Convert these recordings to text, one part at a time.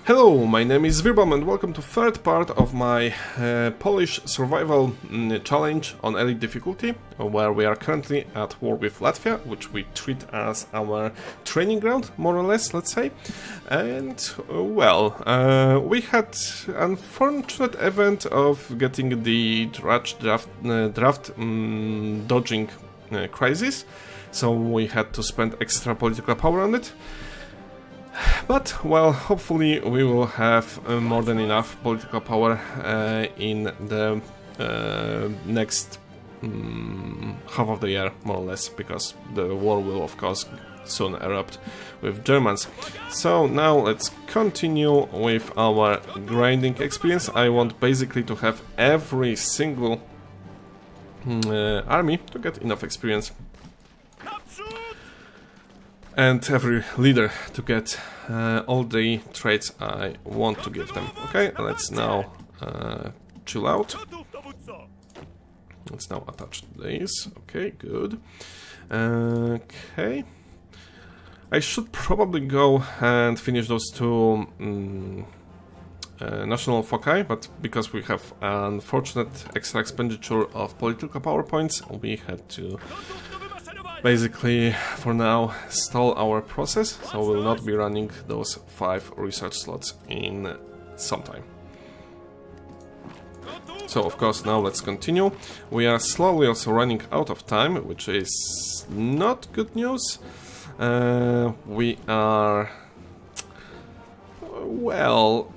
Hello, my name is Virbam and welcome to third part of my Polish survival challenge on elite difficulty, where we are currently at war with Latvia, which we treat as our training ground, more or less, let's say. And, well, we had unfortunate event of getting the draft dodging crisis, so we had to spend extra political power on it. But, well, hopefully we will have more than enough political power in the next half of the year, more or less, because the war will, of course, soon erupt with Germans. So now let's continue with our grinding experience. I want basically to have every single army to get enough experience. And every leader to get all the traits I want to give them. Okay, let's now chill out. Let's now attach these. Okay, good. Okay. I should probably go and finish those two national foci, but because we have unfortunate extra expenditure of political power points, we had to basically, for now, stall our process, so we'll not be running those 5 research slots in some time. So, of course, now let's continue. We are slowly also running out of time, which is not good news. We are, well,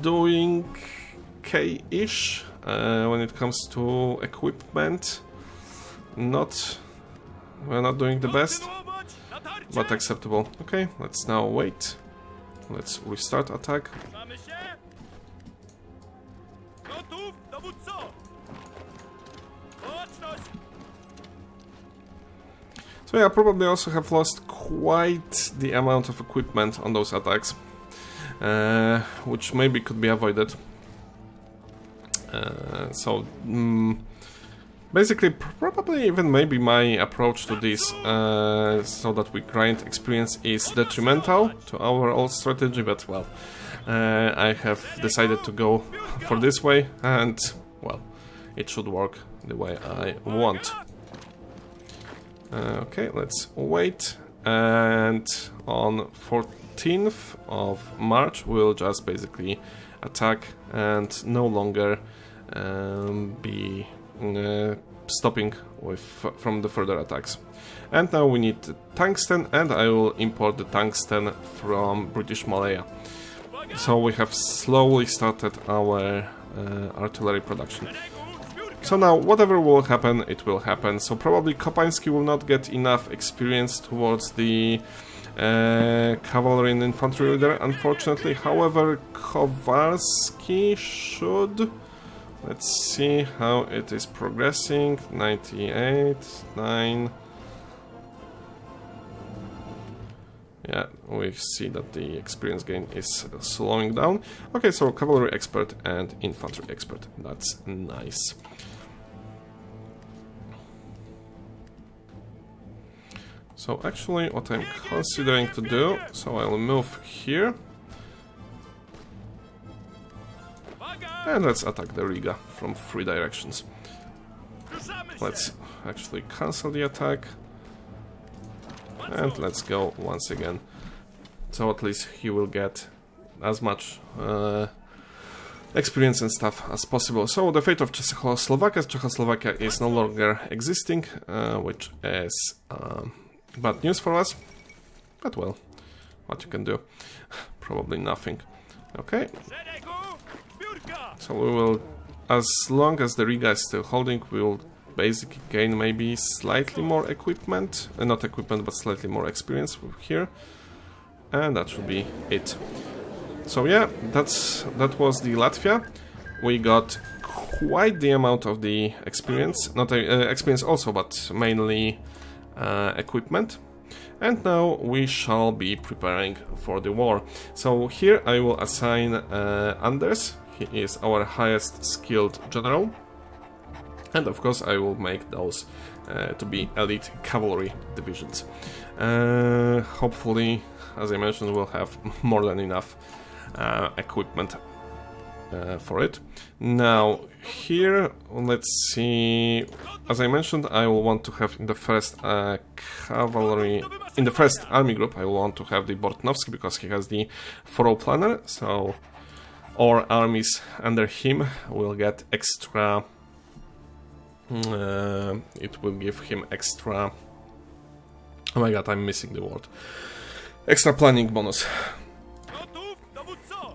doing okay-ish when it comes to equipment. We're not doing the best, but acceptable. Okay, let's now wait. Let's restart attack. So yeah, probably also have lost quite the amount of equipment on those attacks, which maybe could be avoided. Basically, probably even maybe my approach to this, so that we grind experience, is detrimental to our old strategy, but well, I have decided to go for this way, and well, it should work the way I want. Okay, let's wait, and on 14th of March we'll just basically attack and no longer be stopping from the further attacks. And now we need tungsten, and I will import the tungsten from British Malaya. So we have slowly started our artillery production. So now whatever will happen, it will happen. So probably Kopański will not get enough experience towards the cavalry and infantry leader, unfortunately. However, Kowalski should. Let's see how it is progressing. 98, 9. Yeah, we see that the experience gain is slowing down. Okay, so cavalry expert and infantry expert. That's nice. So actually what I'm considering to do, so I'll move here. And let's attack the Riga from 3 directions. Let's actually cancel the attack. And let's go once again. So at least he will get as much experience and stuff as possible. So the fate of Czechoslovakia. Czechoslovakia is no longer existing, which is bad news for us. But well, what you can do? Probably nothing. Okay. So we will, as long as the Riga is still holding, we will basically gain maybe slightly more equipment, not equipment, but slightly more experience here, and that should be it. So yeah, that was the Latvia. We got quite the amount of the experience, not experience also, but mainly equipment. And now we shall be preparing for the war. So here I will assign Anders. He is our highest skilled general. And of course I will make those to be elite cavalry divisions. Hopefully, as I mentioned, we'll have more than enough equipment for it. Now here, let's see, as I mentioned, I will want to have in the first cavalry, in the first army group, I will want to have the Bortnovsky because he has the furrow planner, so all armies under him will get extra. It will give him extra. Oh my god, I'm missing the word. Extra planning bonus.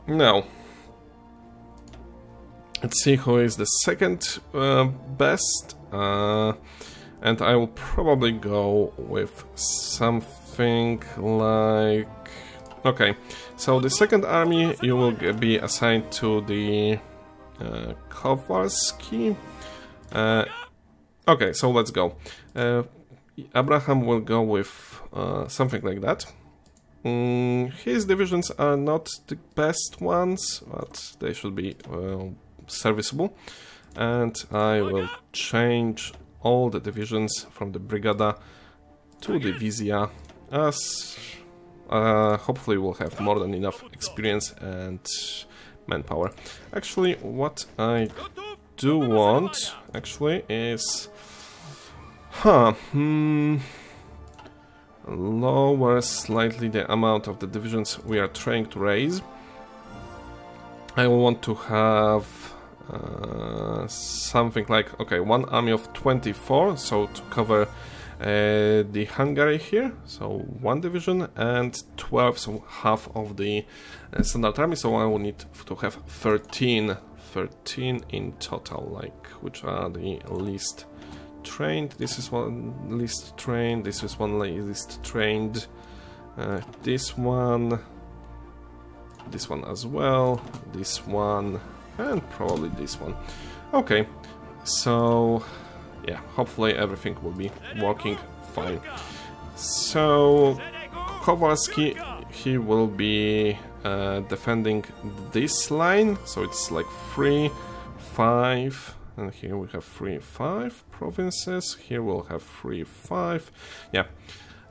Now, let's see who is the second best. And I will probably go with something like. Okay, so the second army you will be assigned to the Kowalski. Okay, so let's go. Abraham will go with something like that. His divisions are not the best ones, but they should be serviceable. And I will change all the divisions from the Brigada to Divizia, as hopefully we'll have more than enough experience and manpower. Actually, what I do want actually is lower slightly the amount of the divisions we are trying to raise. I will want to have something like, okay, one army of 24, so to cover the Hungary here, so one division, and 12, so half of the standard army, so I will need to have 13 in total, like, which are the least trained. This is one least trained, this is one least trained, this one as well, this one, and probably this one. Okay, so yeah, hopefully everything will be working fine. So Kowalski, he will be defending this line, so it's like 3, 5, and here we have 3, 5 provinces, here we'll have 3, 5, yeah.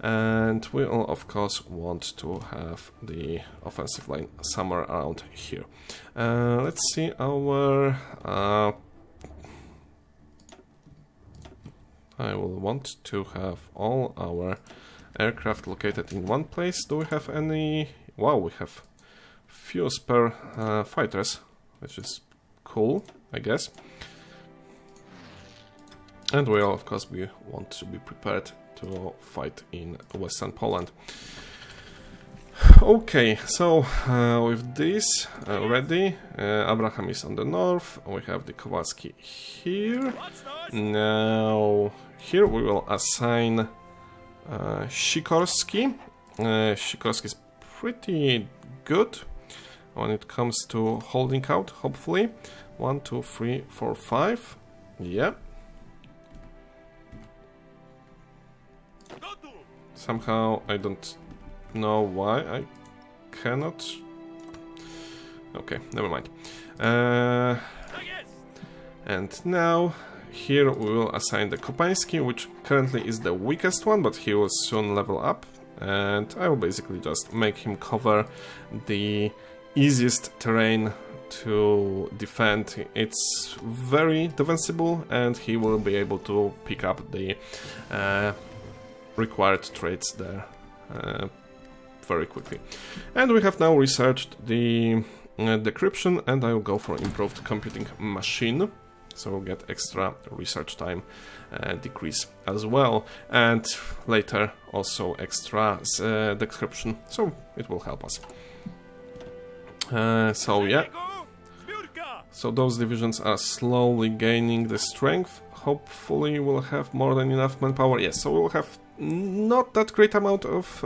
And we will of course want to have the offensive line somewhere around here. Let's see our I will want to have all our aircraft located in one place. Do we have any? Wow, we have few spare fighters, which is cool, I guess. And we of course want to be prepared to fight in Western Poland. Okay, so with this ready, Abraham is on the north, we have the Kowalski here. Now here we will assign Sikorski. Sikorski is pretty good when it comes to holding out, hopefully. 1, 2, 3, 4, 5, yeah. Somehow I don't know why I cannot. Okay, never mind. And now here we will assign the Kopański, which currently is the weakest one, but he will soon level up, and I will basically just make him cover the easiest terrain to defend. It's very defensible, and he will be able to pick up the required traits there very quickly. And we have now researched the decryption, and I will go for improved computing machine, so we'll get extra research time decrease as well, and later also extra decryption, so it will help us. So yeah, so those divisions are slowly gaining the strength. Hopefully we'll have more than enough manpower. Yes, so we'll have not that great amount of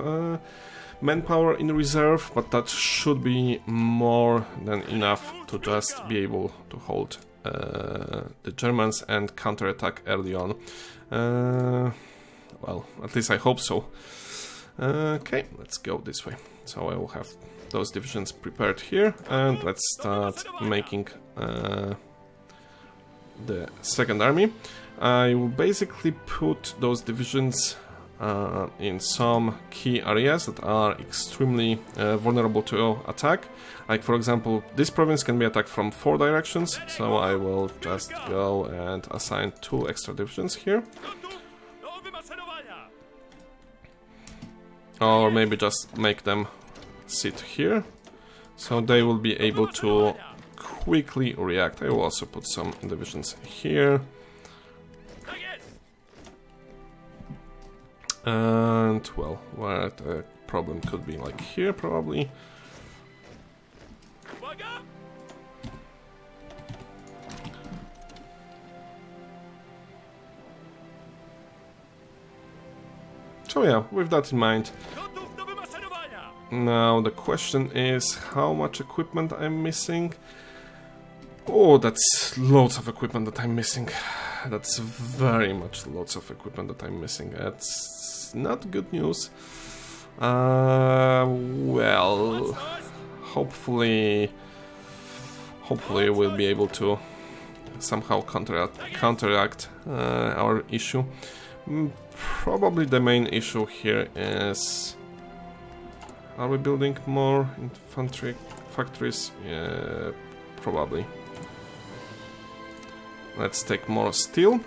manpower in reserve, but that should be more than enough to just be able to hold the Germans and counterattack early on. Well, at least I hope so. Okay, let's go this way. So I will have those divisions prepared here, and let's start making the second army. I will basically put those divisions in some key areas that are extremely vulnerable to attack. Like, for example, this province can be attacked from 4 directions, so I will just go and assign 2 extra divisions here. Or maybe just make them sit here, so they will be able to quickly react. I will also put some divisions here. And, well, where the problem could be, like here, probably. So yeah, with that in mind, now the question is how much equipment I'm missing. Oh, that's loads of equipment that I'm missing. That's very much lots of equipment that I'm missing. That's not good news. Well, hopefully we'll be able to somehow counteract our issue. Probably the main issue here is, are we building more infantry factories? Yeah, probably. Let's take more steel.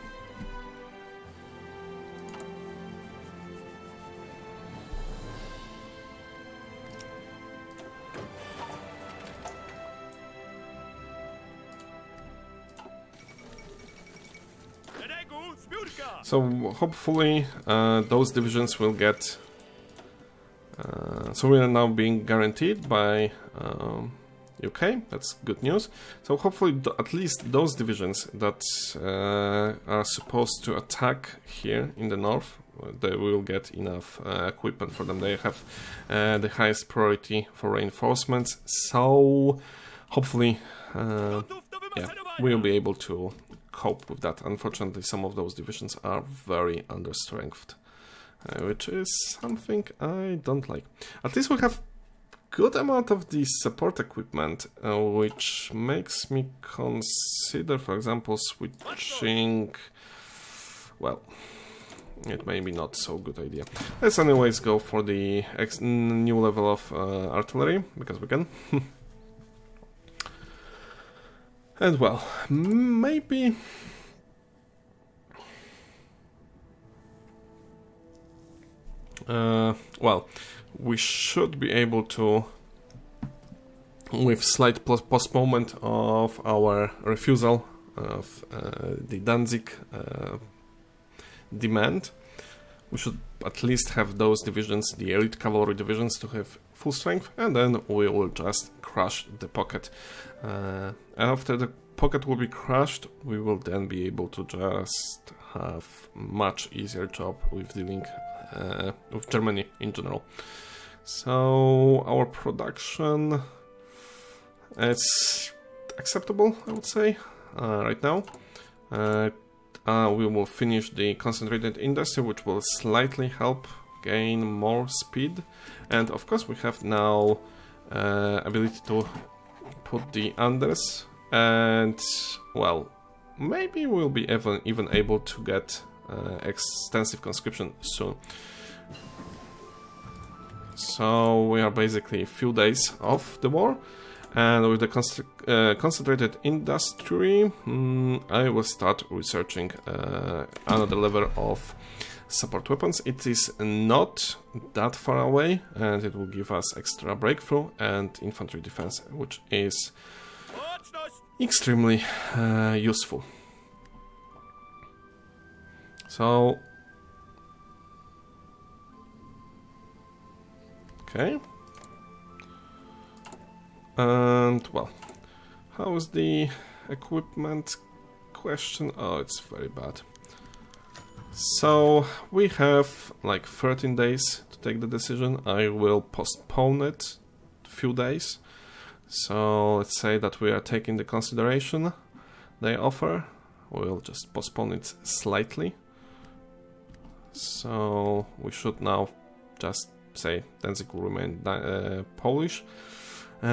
So hopefully those divisions will get... so we are now being guaranteed by UK, that's good news. So hopefully at least those divisions that are supposed to attack here in the north, they will get enough equipment for them. They have the highest priority for reinforcements, so hopefully yeah, we'll be able to cope with that. Unfortunately, some of those divisions are very understrengthed, which is something I don't like. At least we have good amount of the support equipment, which makes me consider, for example, switching... Well, it may be not so good idea. Let's anyways go for the new level of artillery, because we can. And well, maybe... well, we should be able to, with slight postponement of our refusal of the Danzig demand, we should at least have those divisions, the elite cavalry divisions, to have full strength, and then we will just crush the pocket. After the pocket will be crushed, we will then be able to just have much easier job with dealing with Germany in general. So our production is acceptable, I would say, right now. We will finish the concentrated industry, which will slightly help gain more speed, and of course we have now ability to put the unders, and well, maybe we'll be even able to get extensive conscription soon. So we are basically a few days off the war, and with the concentrated industry, I will start researching another level of support weapons. It is not that far away, and it will give us extra breakthrough and infantry defense, which is extremely useful. So, okay, and well, how is the equipment question? Oh, it's very bad. So we have like 13 days to take the decision. I will postpone it a few days. So let's say that we are taking the consideration they offer. We'll just postpone it slightly. So we should now just say Danzig will remain Polish. We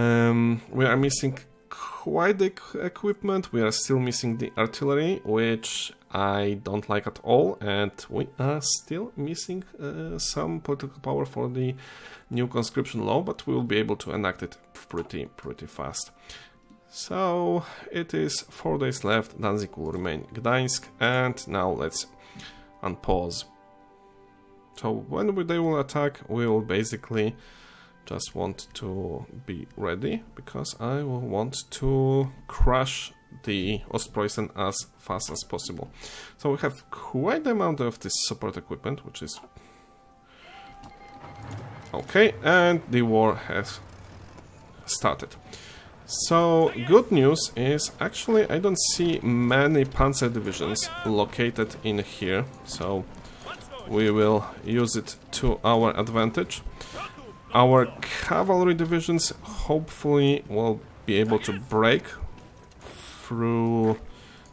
are missing quite the equipment. We are still missing the artillery, which I don't like at all, and we are still missing some political power for the new conscription law, but we will be able to enact it pretty fast. So it is 4 days left. Danzig will remain Gdańsk, and now let's unpause. So when they will attack, we will basically just want to be ready, because I will want to crush the Ostpreußen as fast as possible. So we have quite the amount of this support equipment, which is okay, and the war has started. So good news is, actually I don't see many panzer divisions located in here, so we will use it to our advantage. Our cavalry divisions hopefully will be able to break through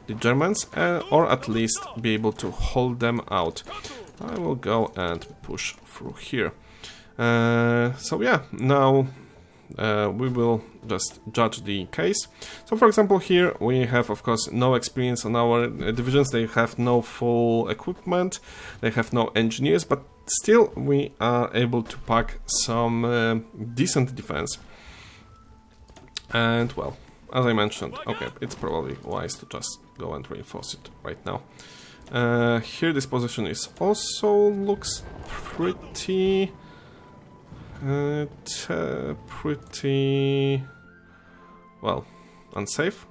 the Germans, or at least be able to hold them out. I will go and push through here. So yeah, now we will just judge the case. So for example, here we have of course no experience on our divisions. They have no full equipment, they have no engineers, but still we are able to pack some decent defense. And well, as I mentioned, okay, it's probably wise to just go and reinforce it right now. Here this position is also looks pretty well, unsafe,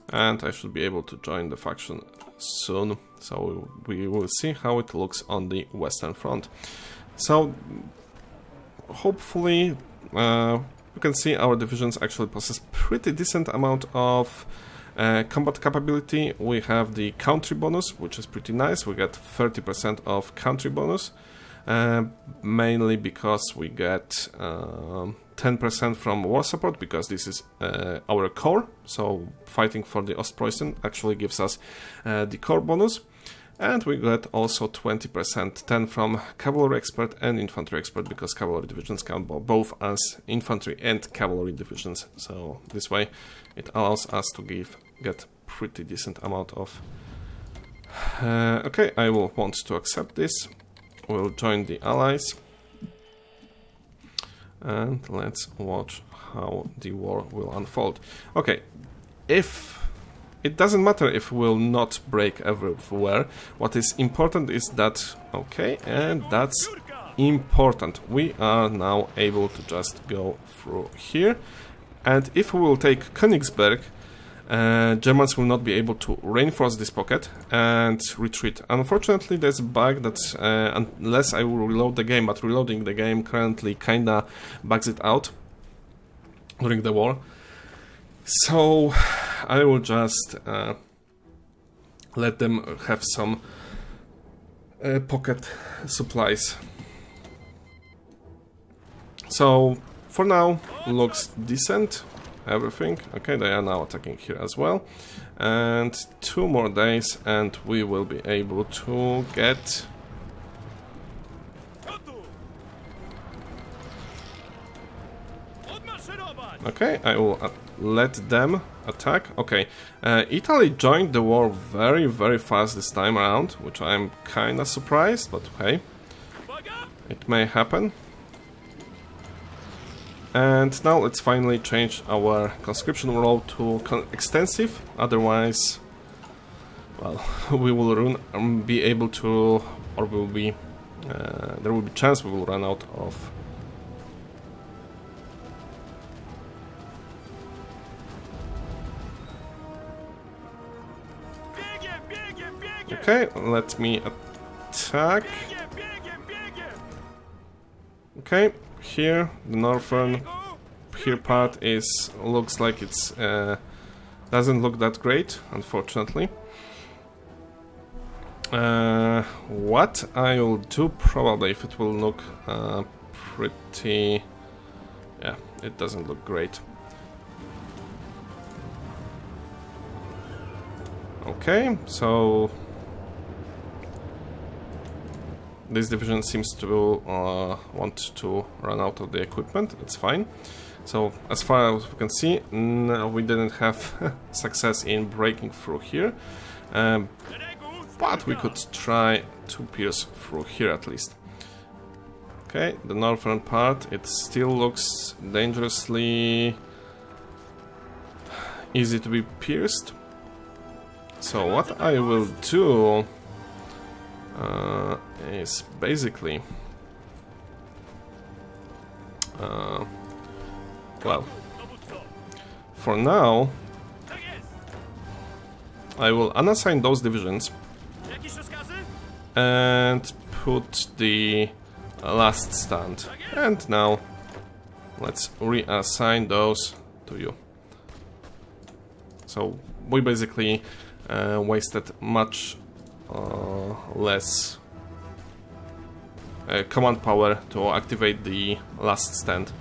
and I should be able to join the faction soon, so we will see how it looks on the Western Front. So hopefully you can see our divisions actually possess pretty decent amount of combat capability. We have the country bonus, which is pretty nice. We get 30% of country bonus, mainly because we get 10% from war support, because this is our core. So fighting for the Ostpreußen actually gives us the core bonus. And we get also 20%, 10 from cavalry expert and infantry expert, because cavalry divisions count both as infantry and cavalry divisions. So this way it allows us to get pretty decent amount of... okay, I will want to accept this. We'll join the allies. And let's watch how the war will unfold. Okay, it doesn't matter if we'll not break everywhere. What is important is that, okay, and that's important, we are now able to just go through here. And if we will take Königsberg, Germans will not be able to reinforce this pocket and retreat. Unfortunately, there's a bug that unless I will reload the game, but reloading the game currently kinda bugs it out during the war. So I will just let them have some pocket supplies. So for now looks decent, everything. Okay, they are now attacking here as well, and 2 more days and we will be able to get okay, I will let them attack. Okay, Italy joined the war very fast this time around, which I'm kinda surprised, but hey, it may happen. And now let's finally change our conscription roll to extensive, otherwise, well, we will be able to, or will be, there will be chance we will run out of. Okay, let me attack. Okay, here the northern here part looks like it's doesn't look that great, unfortunately. What I will do probably, if it will look pretty, yeah, it doesn't look great. Okay, so this division seems to want to run out of the equipment. It's fine. So as far as we can see, no, we didn't have success in breaking through here, but we could try to pierce through here at least. Okay, the northern part, it still looks dangerously easy to be pierced. So what I will do is basically well, for now I will unassign those divisions and put the last stand, and now let's reassign those to you. So we basically wasted much less command power to activate the last stand.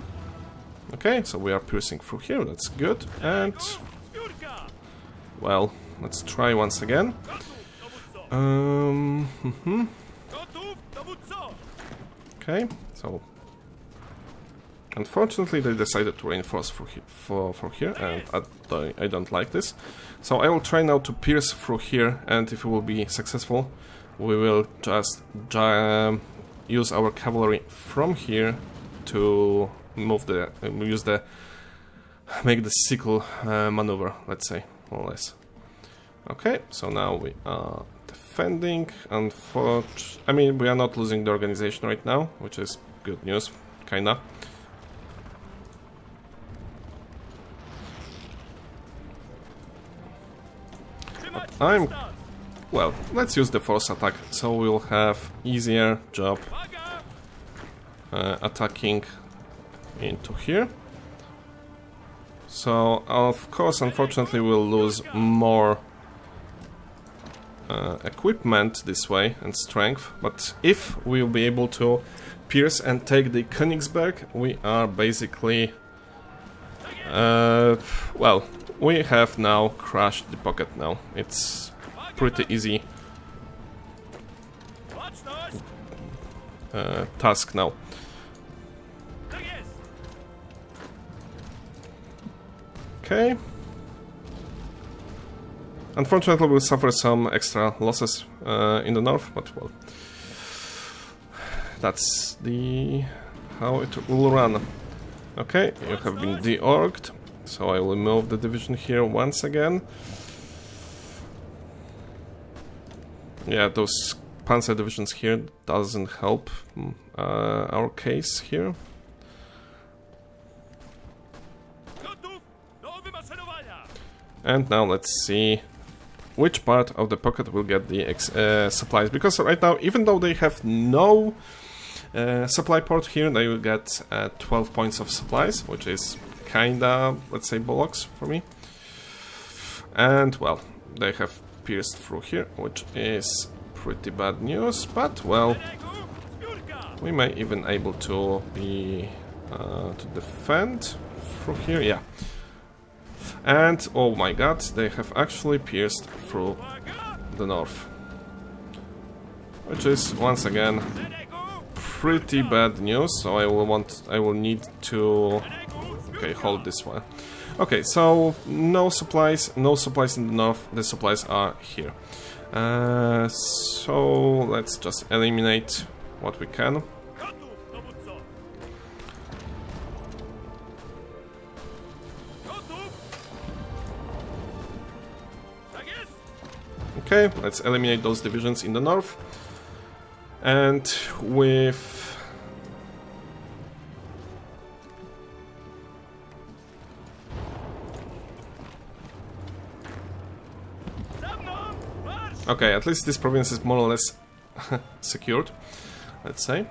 Okay, so we are piercing through here, that's good, and well, let's try once again. Okay, so unfortunately they decided to reinforce for here, and I don't like this. So I will try now to pierce through here, and if it will be successful, we will just use our cavalry from here to move make the sickle maneuver, let's say, more or less. Okay, so now we are defending. I mean, we are not losing the organization right now, which is good news, kinda. Well, let's use the force attack, so we'll have easier job attacking into here. So, of course, unfortunately, we'll lose more equipment this way and strength, but if we'll be able to pierce and take the Königsberg, we are basically well, we have now crushed the pocket now. It's pretty easy task now. Okay. Unfortunately, we'll suffer some extra losses in the north, but well, that's how it will run. Okay, you have been de-orged, so I will move the division here once again. Yeah, those panzer divisions here doesn't help our case here. And now let's see which part of the pocket will get the supplies, because right now, even though they have no supply port here, they will get 12 points of supplies, which is kinda, let's say, bollocks for me. And well, they have pierced through here, which is pretty bad news, but well, we may even able to be to defend through here, yeah. And oh my god, they have actually pierced through the north, which is once again pretty bad news. So I will need to hold this one. Okay, so no supplies in the north. The supplies are here. So let's just eliminate what we can. Okay, let's eliminate those divisions in the north. And with okay, at least this province is more or less secured, let's say.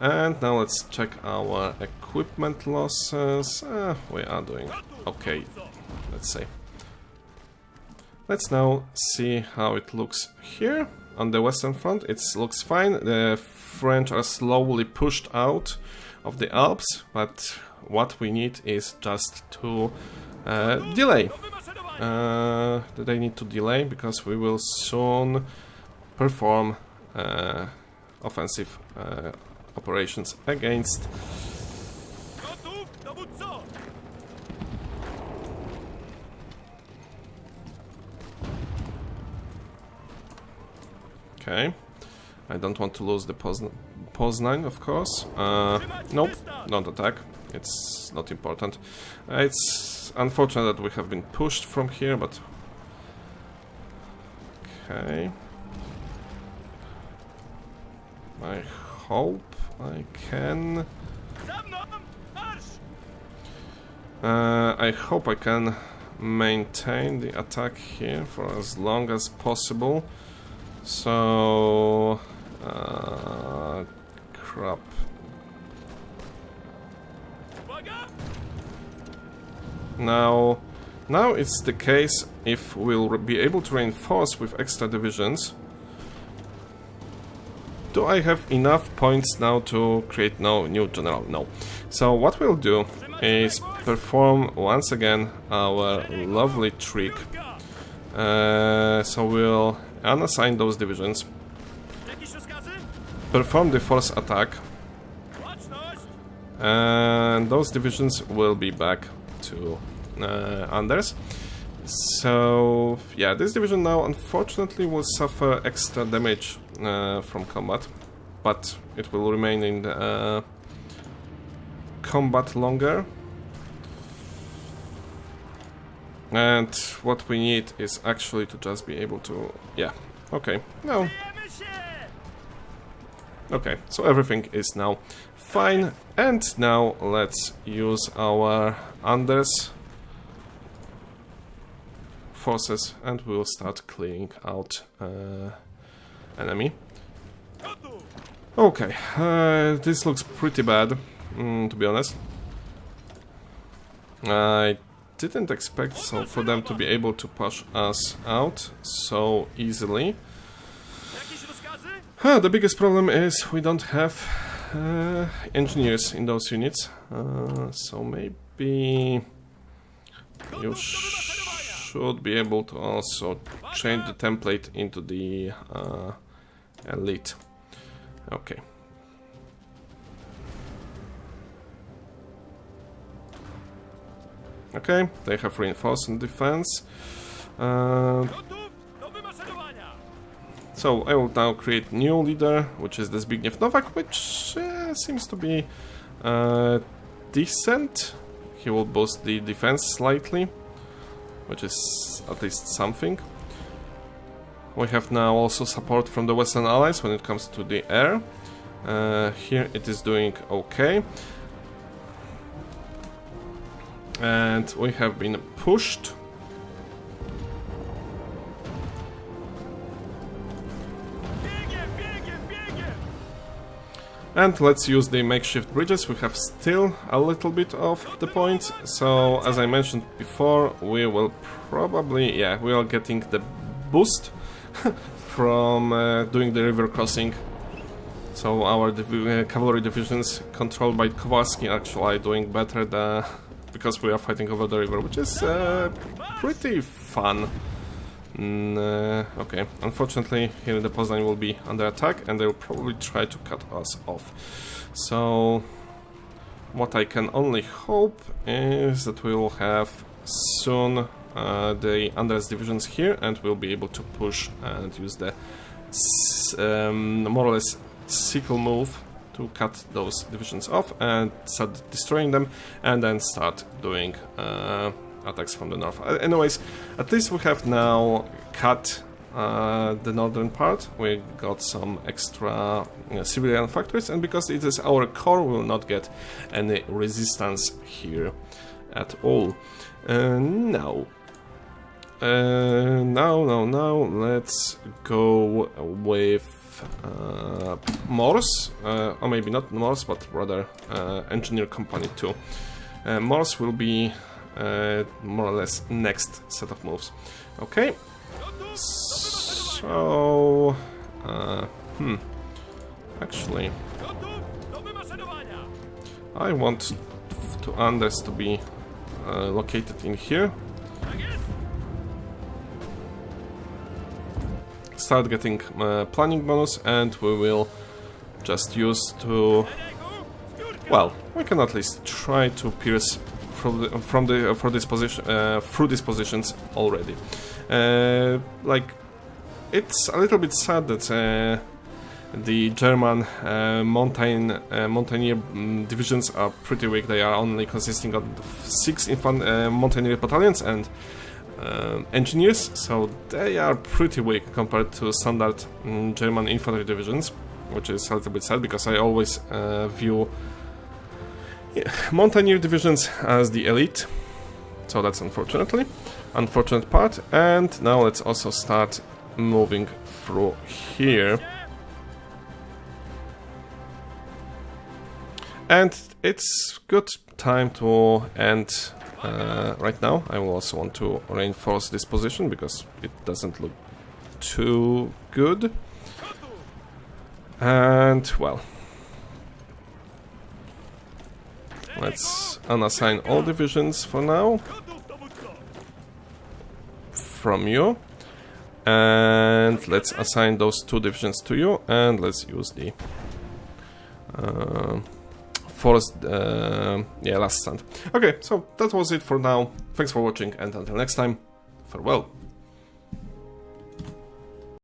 And now let's check our equipment losses. We are doing okay, let's say. Let's now see how it looks here. On the western front, it looks fine. The French are slowly pushed out of the Alps, but what we need is just to delay. They need to delay because we will soon perform offensive operations against. Okay, I don't want to lose the Poznań, of course. Nope, don't attack. It's not important. It's unfortunate that we have been pushed from here, but okay. I hope I can. I hope I can maintain the attack here for as long as possible. So, crap. Now it's the case if we'll be able to reinforce with extra divisions. Do I have enough points now to create no new general? No. So what we'll do is perform once again our lovely trick. So we'll unassign those divisions, perform the force attack, and those divisions will be back to Anders. So yeah, this division now unfortunately will suffer extra damage from combat, but it will remain in the combat longer. And what we need is actually to just be able to... yeah, okay, no. Okay, so everything is now fine, and now let's use our Anders forces and we'll start clearing out enemy. Okay, this looks pretty bad, to be honest. I didn't expect for them to be able to push us out so easily. The biggest problem is we don't have engineers in those units, so maybe you should be able to also change the template into the elite. Okay. Okay, they have reinforced in defense. So I will now create new leader, which is the Zbigniew Nowak, which seems to be decent. He will boost the defense slightly, which is at least something. We have now also support from the Western Allies when it comes to the air. Here it is doing okay. And we have been pushed. And let's use the makeshift bridges. We have still a little bit of the points. So, as I mentioned before, we will probably... yeah, we are getting the boost from doing the river crossing. So our cavalry divisions controlled by Kowalski actually are doing better because we are fighting over the river, which is pretty fun. Okay, unfortunately here the Poznań will be under attack and they will probably try to cut us off. So what I can only hope is that we will have soon the Anders divisions here and we'll be able to push and use the more or less sickle move to cut those divisions off and start destroying them and then start doing attacks from the north. Anyways, at least we have now cut the northern part. We got some extra civilian factories, and because it is our core, we will not get any resistance here at all. Now, let's go with Morse, or maybe not Morse, but rather Engineer Company 2. Morse will be more or less next set of moves. Okay, so actually I want to Anders to be located in here. Start getting planning bonus, and we will just use to... Well, we can at least try to pierce through these positions already. Like, it's a little bit sad that the German mountaineer divisions are pretty weak. They are only consisting of 6 mountaineer battalions and engineers, so they are pretty weak compared to standard German infantry divisions, which is a little bit sad because I always view mountaineer divisions as the elite. So that's unfortunate part. And now let's also start moving through here. And it's good time to end right now. I will also want to reinforce this position because it doesn't look too good. And well, let's unassign all divisions for now from you, and let's assign those 2 divisions to you, and let's use the last stand. Okay, so that was it for now. Thanks for watching, and until next time, farewell.